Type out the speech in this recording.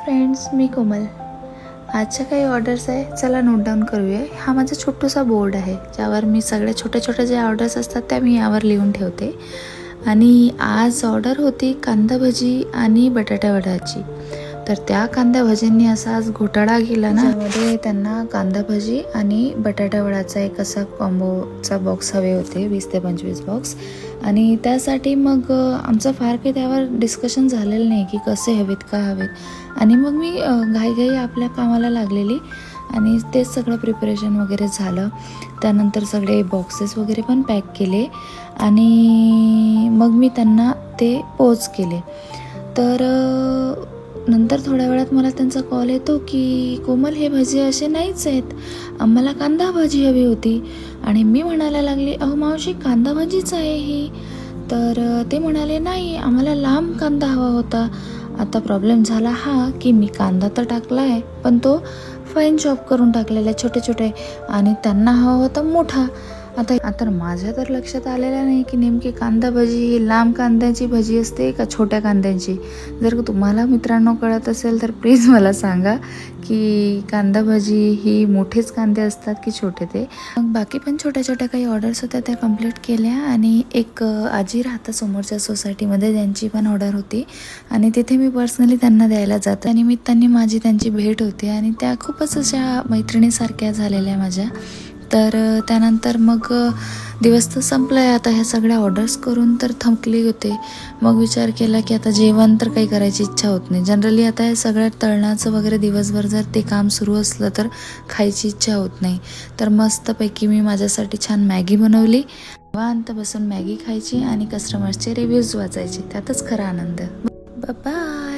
Friends, मी कोमल. आजच्या काही orders आहे, चला नोट डाऊन करूया. हा माझा छोटूसा बोर्ड आहे ज्यावर मी सगळ्या छोट्या छोट्या ज्या ऑर्डर्स असतात त्या मी यावर लिहून ठेवते. आणि आज ऑर्डर होती कांदा भजी आणि बटाटा वड्याची. तर त्या कांदा भजींनी असा आज घोटाळा केला ना, त्यामध्ये त्यांना कांदा भजी आणि बटाटा वड्याचा एक असा कॉम्बोचा बॉक्स हवे होते, 20 ते 25 बॉक्स. आणि त्यासाठी मग आमचं फार काही त्यावर डिस्कशन झालेलं नाही की कसे हवेत काय हवेत. आणि मग मी घाईघाई आपल्या कामाला लागलेली आणि तेच सगळं प्रिपरेशन वगैरे झालं. त्यानंतर सगळे बॉक्सेस वगैरे पण पॅक केले आणि मग मी त्यांना ते पोच केले. तर नंतर थोड्या वेळात मला त्यांचा कॉल येतो की कोमल, हे भजी असे नाहीच आहेत, आम्हाला कांदा भाजी हवी होती. आणि मी म्हणायला लागले, अहो मावशी, कांदा भाजीच आहे ही. तर ते म्हणाले, नाही, आम्हाला लांब कांदा हवा होता. आता प्रॉब्लेम झाला हा की मी कांदा तर टाकला आहे पण तो फाईन चॉप करून टाकलेला आहे, छोटे छोटे, आणि त्यांना हवा होता मोठा. आता माझ्या तर लक्षात आलेलं नाही की नेमकी कांदा भजी ही लांब कांद्याची भजी असते का छोट्या कांद्यांची. जर तुम्हाला मित्रांनो कळत असेल तर प्लीज मला सांगा की कांदा भजी ही मोठेच कांदे असतात की छोटे ते. मग बाकी पण छोट्या छोट्या काही ऑर्डर्स होत्या त्या कंप्लीट केल्या. आणि एक आजी राहतात समोरच्या सोसायटीमध्ये, त्यांची पण ऑर्डर होती आणि तिथे मी पर्सनली त्यांना द्यायला जाते. त्या निमित्ताने माझी त्यांची भेट होते आणि त्या खूपच अशा मैत्रिणीसारख्या झालेल्या माझ्या. तर त्यानंतर मग दिवस तर संपला आहे. आता ह्या सगळ्या ऑर्डर्स करून तर थकले होते. मग विचार केला की आता जेवण तर काही करायची इच्छा होत नाही. जनरली आता हे सगळ्या तळणाचं वगैरे दिवसभर जर ते काम सुरू असलं तर खायची इच्छा होत नाही. तर मस्तपैकी मी माझ्यासाठी छान मॅगी बनवली. निवांत बसून मॅगी खायची आणि कस्टमर्सचे रिव्ह्यूज वाचायचे, त्यातच खरा आनंद. बाय.